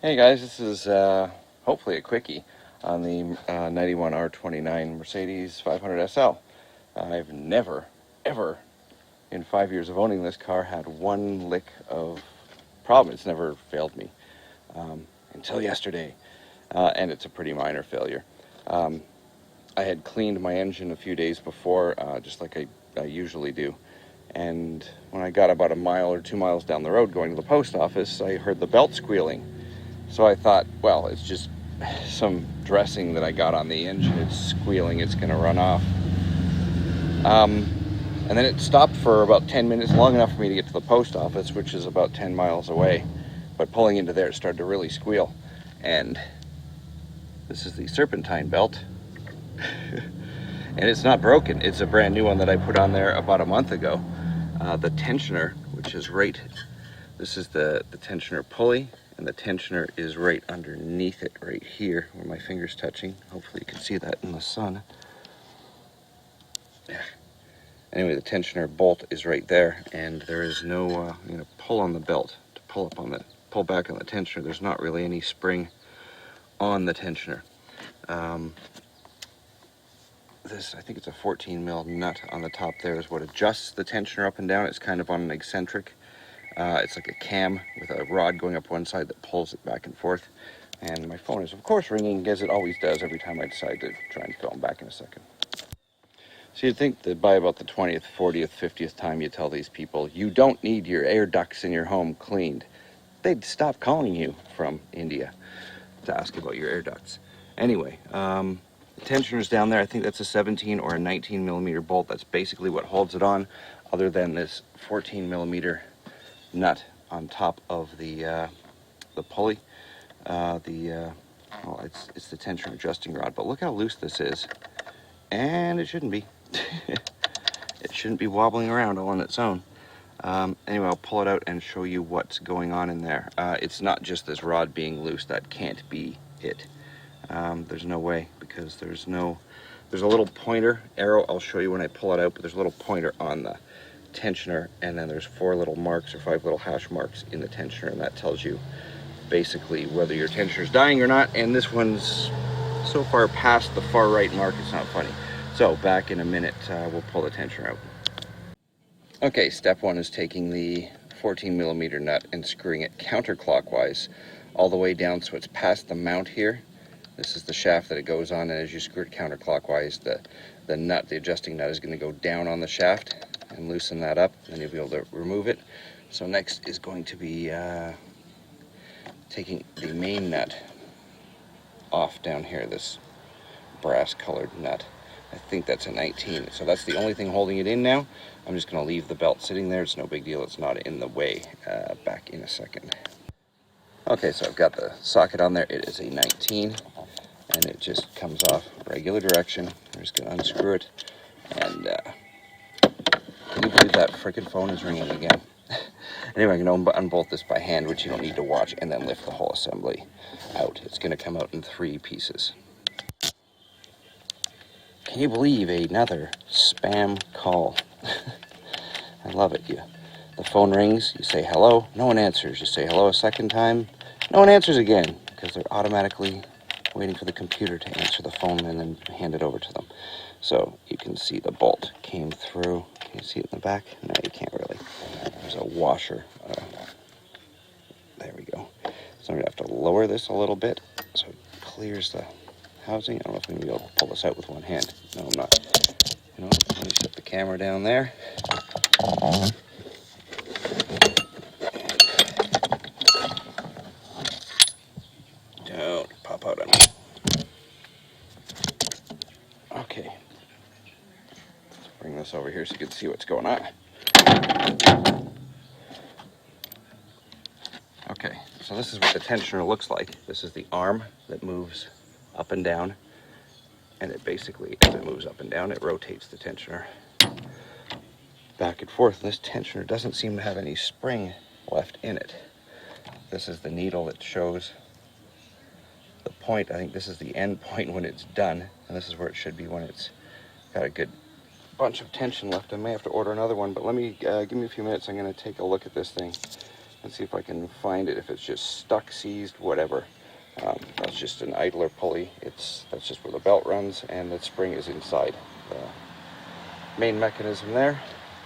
Hey guys, this is hopefully a quickie on the 91 R29 Mercedes 500 SL. I've never, ever, in 5 years of owning this car, had one lick of problem. It's never failed me until yesterday, and it's a pretty minor failure. I had cleaned my engine a few days before, just like I usually do. And when I got about a mile or 2 miles down the road going to the post office, I heard the belt squealing. So I thought, well, it's just some dressing that I got on the engine. It's squealing, it's going to run off. And then it stopped for about 10 minutes, long enough for me to get to the post office, which is about 10 miles away. But pulling into there, it started to really squeal. And this is the Serpentine belt. And it's not broken. It's a brand new one that I put on there about a month ago. The tensioner, which is this is the tensioner pulley. And the tensioner is right underneath it, right here, where my finger's touching. Hopefully you can see that in the sun. Anyway, the tensioner bolt is right there, and there is no pull on the belt to pull back on the tensioner. There's not really any spring on the tensioner. This, I think it's a 14 mil nut on the top there, is what adjusts the tensioner up and down. It's kind of on an eccentric. It's like a cam with a rod going up one side that pulls it back and forth. And my phone is, of course, ringing, as it always does every time I decide to try and film. Back in a second. So you'd think that by about the 20th, 40th, 50th time you tell these people, you don't need your air ducts in your home cleaned, they'd stop calling you from India to ask about your air ducts. Anyway, the tensioner's down there. I think that's a 17 or a 19 millimeter bolt. That's basically what holds it on, other than this 14 millimeter nut on top of the pulley. Well, it's the tension adjusting rod, but look how loose this is, and it shouldn't be. It shouldn't be wobbling around all on its own. Anyway, I'll pull it out and show you what's going on in there. It's not just this rod being loose. That can't be it. There's no way, because there's a little pointer arrow. I'll show you when I pull it out, but there's a little pointer on the tensioner, and then there's 4 little marks or 5 little hash marks in the tensioner, and that tells you basically whether your tensioner's dying or not. And this one's so far past the far right mark, it's not funny. So back in a minute, we'll pull the tensioner out. Okay, step 1 is taking the 14 millimeter nut and screwing it counterclockwise all the way down so it's past the mount here. This is the shaft that it goes on, and as you screw it counterclockwise, the nut, the adjusting nut, is going to go down on the shaft and loosen that up, and you'll be able to remove it. So next is going to be taking the main nut off down here, this brass colored nut. I think that's a 19, so that's the only thing holding it in now. I'm just going to leave the belt sitting there. It's no big deal. It's not in the way. Back in a second. Okay, so I've got the socket on there. It is a 19, and it just comes off regular direction. I'm just going to unscrew it, and can you believe that frickin' phone is ringing again? Anyway, I can unbolt this by hand, which you don't need to watch, and then lift the whole assembly out. It's going to come out in 3 pieces. Can you believe another spam call? I love it. The phone rings, you say hello, no one answers. You say hello a second time, no one answers again, because they're automatically waiting for the computer to answer the phone and then hand it over to them. So you can see the bolt came through. Can you see it in the back? No, you can't really. There's a washer. There we go. So I'm going to have to lower this a little bit so it clears the housing. I don't know if I'm going to be able to pull this out with one hand. No, I'm not. Let me set the camera down there. Don't pop out on me. Okay. Let's bring this over here so you can see what's going on. Okay, so this is what the tensioner looks like. This is the arm that moves up and down, and it basically, as it moves up and down, it rotates the tensioner back and forth. This tensioner doesn't seem to have any spring left in it. This is the needle that shows the point. I think this is the end point when it's done, and this is where it should be when it's got a good bunch of tension left. I may have to order another one, but let me give me a few minutes. I'm going to take a look at this thing Let's see if I can find it, if it's just stuck, seized, whatever. That's just an idler pulley. That's just where the belt runs, and the spring is inside the main mechanism there.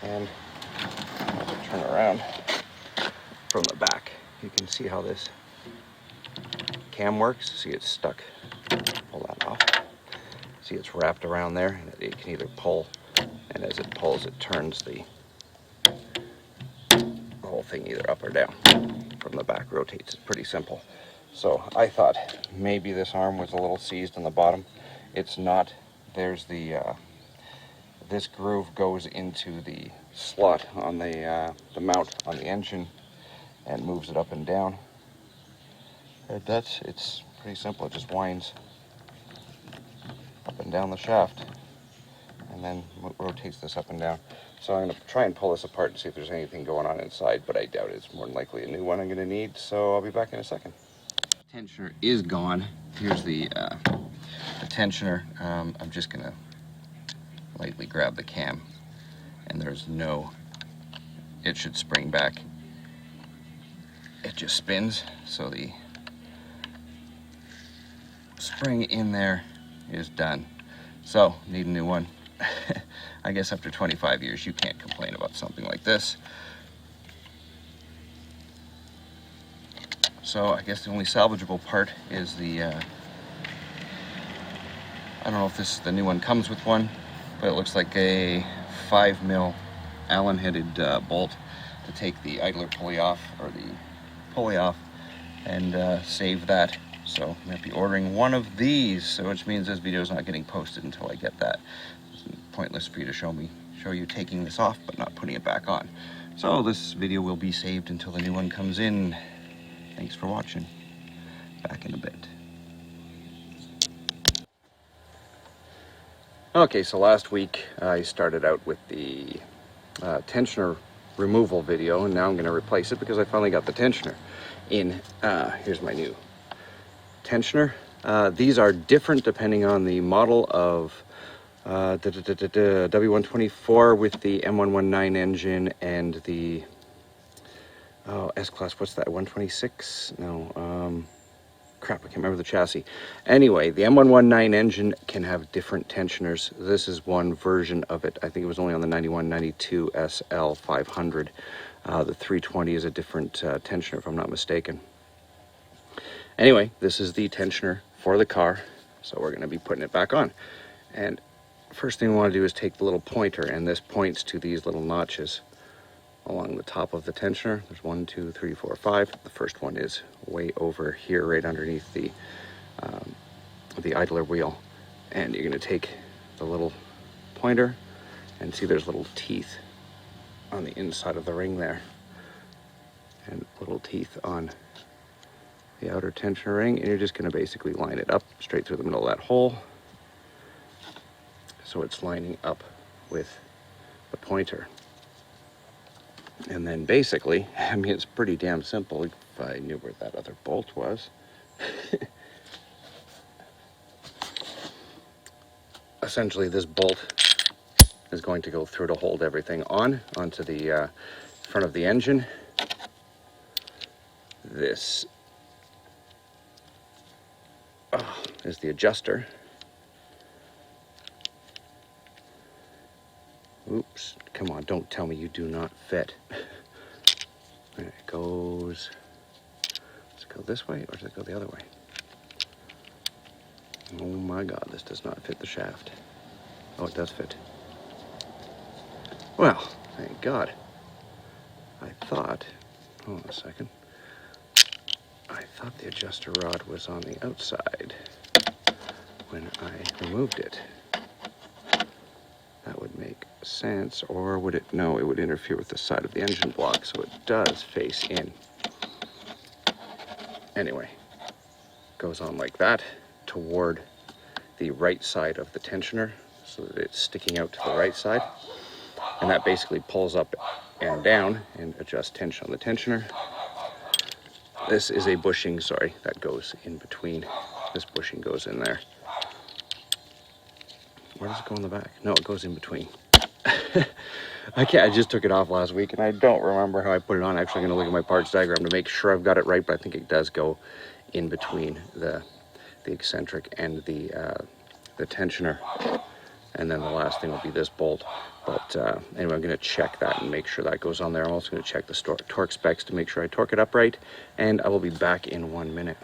And I'll turn around from the back. You can see how this cam works. See, it's stuck. Pull that off. See, it's wrapped around there, and it can either pull, and as it pulls, it turns the whole thing either up or down. From the back, rotates. It's pretty simple. So I thought maybe this arm was a little seized on the bottom. It's not. There's the this groove goes into the slot on the mount on the engine and moves it up and down. And it's pretty simple. It just winds up and down the shaft and then rotates this up and down. So I'm going to try and pull this apart and see if there's anything going on inside, but I doubt it. It's more than likely a new one I'm going to need, so I'll be back in a second. Tensioner is gone. Here's the tensioner. I'm just going to lightly grab the cam, and it should spring back. It just spins, so the spring in there is done. So, need a new one. I guess after 25 years, you can't complain about something like this. So I guess the only salvageable part is the, I don't know if the new one comes with one, but it looks like a 5mm Allen-headed bolt to take the idler pulley off, or the pulley off, and save that. So I might be ordering one of these, which means this video is not getting posted until I get that. It's pointless for you to show you taking this off but not putting it back on. So this video will be saved until the new one comes in. Thanks for watching. Back in a bit. Okay, so last week I started out with the tensioner removal video, and now I'm going to replace it because I finally got the tensioner in. Here's my new tensioner. These are different depending on the model of W124 with the M119 engine and the S-Class, what's that, 126? No, crap, I can't remember the chassis. Anyway, the M119 engine can have different tensioners. This is one version of it. I think it was only on the 9192 SL 500. The 320 is a different tensioner, if I'm not mistaken. Anyway, this is the tensioner for the car, so we're going to be putting it back on. And first thing we want to do is take the little pointer, and this points to these little notches along the top of the tensioner. There's 1, 2, 3, 4, 5. The first one is way over here, right underneath the idler wheel. And you're going to take the little pointer, and see there's little teeth on the inside of the ring there, and little teeth on the outer tensioner ring, and you're just going to basically line it up straight through the middle of that hole, so it's lining up with the pointer. And then basically, I mean, it's pretty damn simple. If I knew where that other bolt was. Essentially, this bolt is going to go through to hold everything onto the front of the engine. This is the adjuster. Oops, come on, don't tell me you do not fit. There it goes. Does it go this way, or does it go the other way? Oh my God, this does not fit the shaft. Oh, it does fit. Well, thank God. I thought, hold on a second. I thought the adjuster rod was on the outside when I removed it. That would make sense, or would it? No, it would interfere with the side of the engine block, so it does face in. Anyway, goes on like that toward the right side of the tensioner, so that it's sticking out to the right side, and that basically pulls up and down and adjusts tension on the tensioner. This is a bushing, sorry, that goes in between. This bushing goes in there. Where does it go in the back? No, it goes in between. I just took it off last week, and I don't remember how I put it on. Actually, I'm going to look at my parts diagram to make sure I've got it right, but I think it does go in between the eccentric and the tensioner. And then the last thing will be this bolt. But anyway, I'm going to check that and make sure that goes on there. I'm also going to check the torque specs to make sure I torque it up right, and I will be back in 1 minute.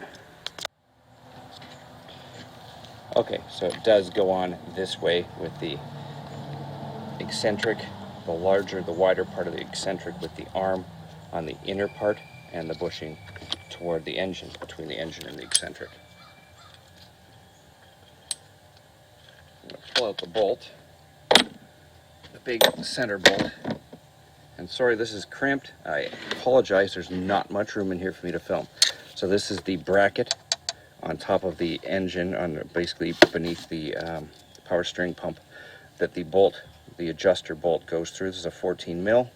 Okay, so it does go on this way with the eccentric, the wider part of the eccentric with the arm on the inner part, and the bushing toward the engine, between the engine and the eccentric. I'm going to pull out the bolt, the big center bolt. And sorry, this is cramped. I apologize, there's not much room in here for me to film. So this is the bracket on top of the engine, basically beneath the power steering pump, that the adjuster bolt goes through. This is a 14 mil.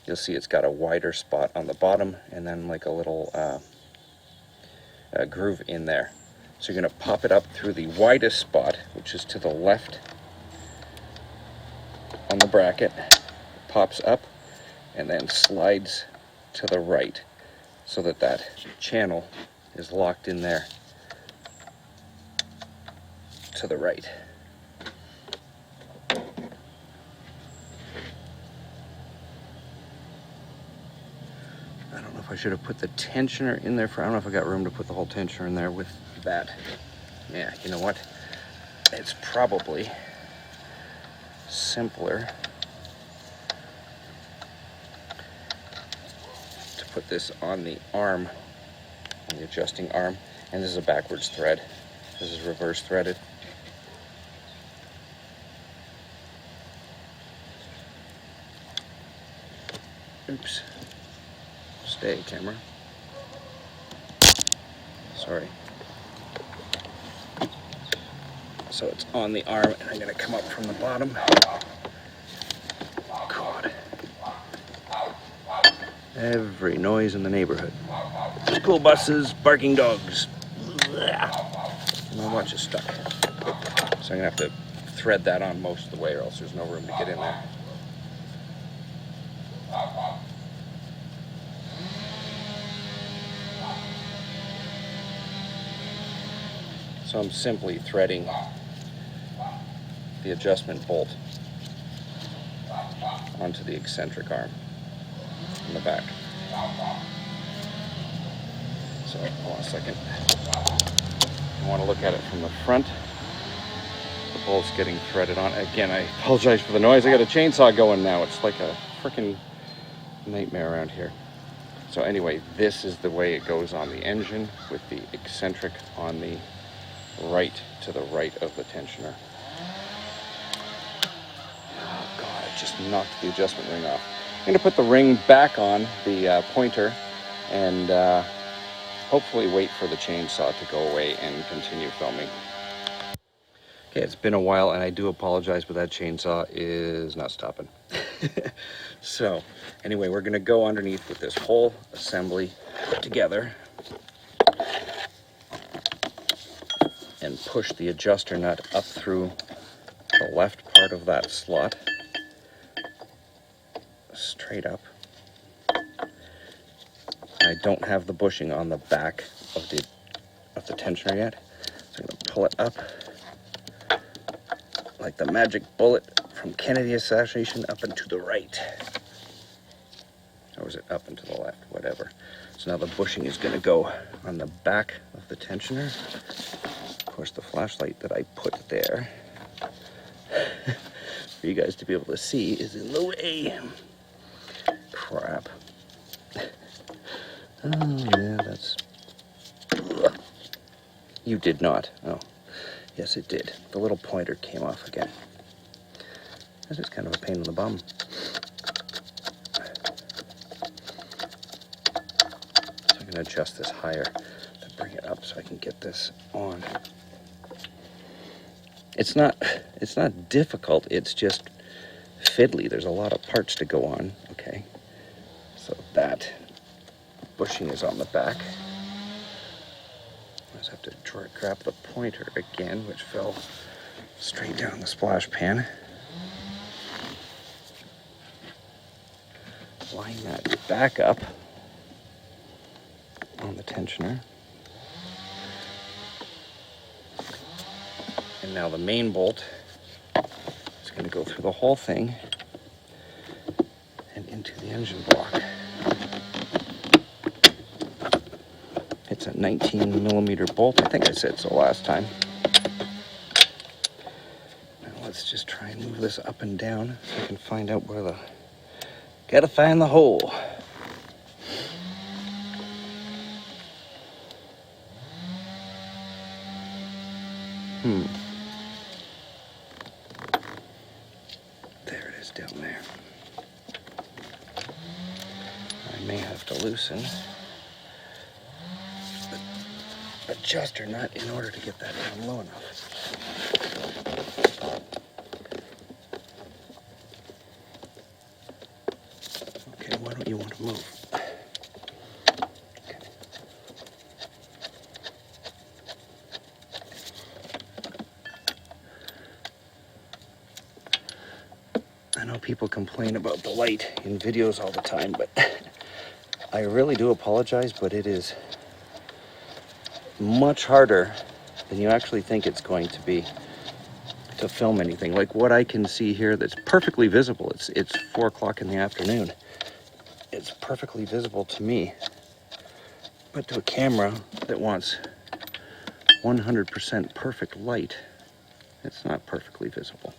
You'll see it's got a wider spot on the bottom, and then like a little groove in there. So you're going to pop it up through the widest spot, which is to the left on the bracket. Pops up and then slides to the right, so that channel is locked in there to the right. I don't know if I should have put the tensioner in there. I don't know if I got room to put the whole tensioner in there with that. Yeah, you know what? It's probably simpler to put this on the arm, on the adjusting arm. And this is a backwards thread. This is reverse threaded. Oops. Stay, camera. Sorry. So it's on the arm, and I'm going to come up from the bottom. God. Every noise in the neighborhood. School buses, barking dogs. My watch is stuck. So I'm going to have to thread that on most of the way, or else there's no room to get in there. So I'm simply threading the adjustment bolt onto the eccentric arm in the back. So hold on a second. I want to look at it from the front. The bolt's getting threaded on. Again, I apologize for the noise. I got a chainsaw going now. It's like a freaking nightmare around here. So anyway, this is the way it goes on the engine, with the eccentric on the right, to the right of the tensioner. Oh God, I just knocked the adjustment ring off. I'm going to put the ring back on the pointer and hopefully wait for the chainsaw to go away and continue filming. Okay, it's been a while, and I do apologize, but that chainsaw is not stopping. So anyway, we're going to go underneath with this whole assembly put together and push the adjuster nut up through the left part of that slot, straight up. I don't have the bushing on the back of the tensioner yet, so I'm going to pull it up like the magic bullet from Kennedy assassination, up and to the right. Or was it up and to the left? Whatever. So now the bushing is going to go on the back of the tensioner. Of course, the flashlight that I put there for you guys to be able to see is in the way. Crap. Oh, yeah, that's... You did not. Oh, yes, it did. The little pointer came off again. This is kind of a pain in the bum. So I'm going to adjust this higher to bring it up so I can get this on. It's not difficult, it's just fiddly. There's a lot of parts to go on. Okay, so that bushing is on the back. I just have to grab the pointer again, which fell straight down the splash pan. line that back up on the tensioner. And now the main bolt is going to go through the whole thing and into the engine block. It's a 19 millimeter bolt. I think I said so last time. Now let's just try and move this up and down so I can find out where the... Gotta find the hole. There it is down there. I may have to loosen the adjuster nut in order to get that down low enough. Okay, why don't you want to move? I know people complain about the light in videos all the time, but I really do apologize, but it is much harder than you actually think it's going to be to film anything. Like what I can see here that's perfectly visible. It's 4 o'clock in the afternoon. It's perfectly visible to me. But to a camera that wants 100% perfect light, it's not perfectly visible.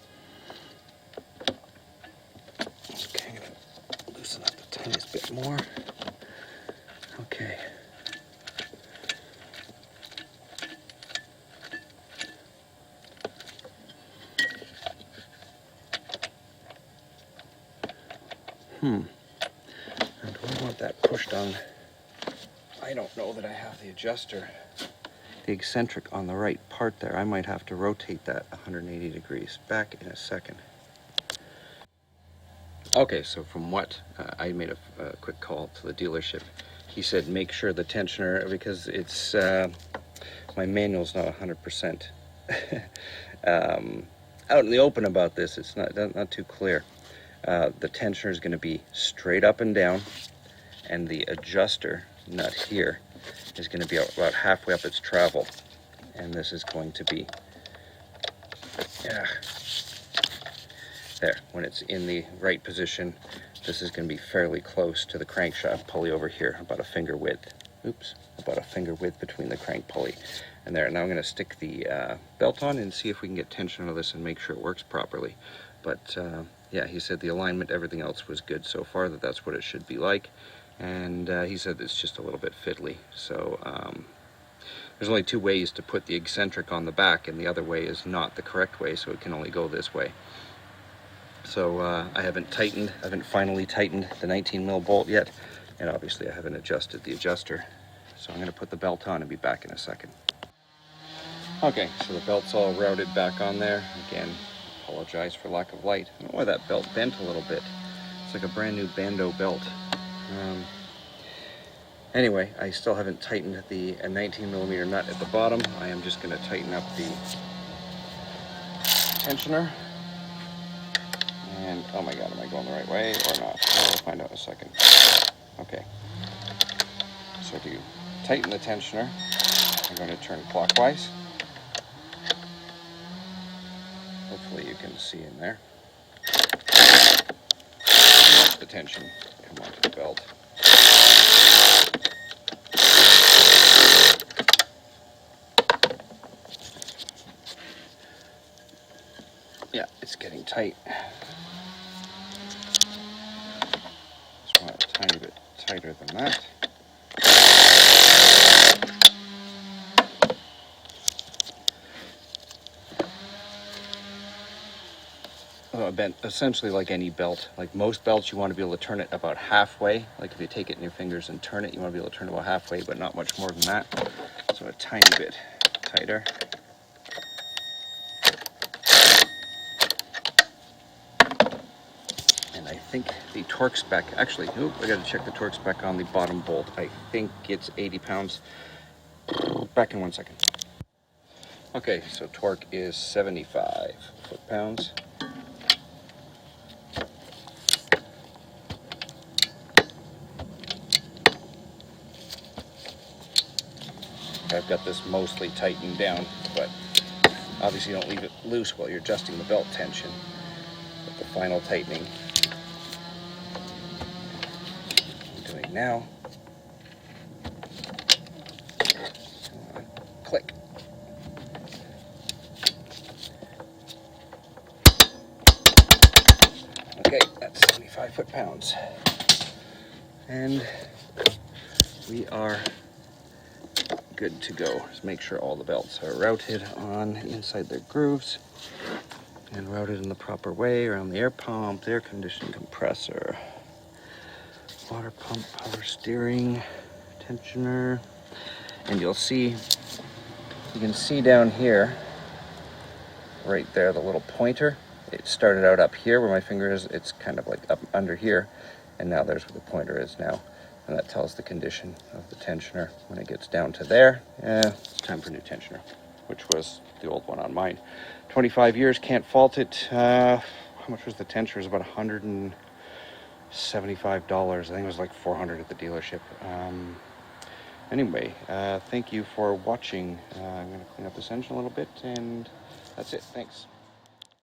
Okay, I'm gonna loosen up the tiniest bit more. Okay. And do I want that pushed on? I don't know that I have the adjuster, the eccentric on the right part there. I might have to rotate that 180 degrees. Back in a second. Okay, so from what I made a quick call to the dealership. He said make sure the tensioner, because it's my manual's not 100% out in the open about this. It's not too clear. The tensioner is going to be straight up and down, and the adjuster nut here is going to be about halfway up its travel, and this is going to be there. When it's in the right position, this is going to be fairly close to the crankshaft pulley over here, about a finger width. About a finger width between the crank pulley and there. Now I'm going to stick the belt on and see if we can get tension out of this and make sure it works properly. But yeah, he said the alignment, everything else was good so far, that's what it should be like. And he said it's just a little bit fiddly. So there's only 2 ways to put the eccentric on the back, and the other way is not the correct way, so it can only go this way. So I haven't finally tightened the 19 mil bolt yet, and obviously I haven't adjusted the adjuster. So I'm going to put the belt on and be back in a second. Okay, so the belt's all routed back on there. Again, apologize for lack of light. I don't know why that belt bent a little bit. It's like a brand new Bando belt. Anyway, I still haven't tightened the 19 millimeter nut at the bottom. I am just going to tighten up the tensioner. And oh my god, am I going the right way or not? We'll find out in a second. Okay. So to tighten the tensioner, I'm going to turn clockwise. Hopefully you can see in there. Let the tension come onto the belt. Yeah, it's getting tight. Just want it a tiny bit tighter than that. Essentially like any belt, like most belts, you want to be able to turn it about halfway. Like if you take it in your fingers and turn it, you want to be able to turn it about halfway, but not much more than that. So a tiny bit tighter. And I think the torque spec, actually, I got to check the torque spec on the bottom bolt. I think it's 80 pounds. Back in 1 second. Okay, so torque is 75 foot-pounds. I've got this mostly tightened down, but obviously you don't leave it loose while you're adjusting the belt tension. But the final tightening I'm doing now. Click. Okay, that's 75 foot-pounds. And we are good to go. Just make sure all the belts are routed on inside their grooves and routed in the proper way around the air pump, air conditioning compressor, water pump, power steering, tensioner. And you can see down here, right there, the little pointer. It started out up here where my finger is. It's kind of like up under here, and now there's where the pointer is now. And that tells the condition of the tensioner. When it gets down to there, it's time for a new tensioner, which was the old one on mine. 25 years, can't fault it. How much was the tensioner? It was about $175. I think it was like $400 at the dealership. Anyway, thank you for watching. I'm going to clean up this engine a little bit, and that's it. Thanks.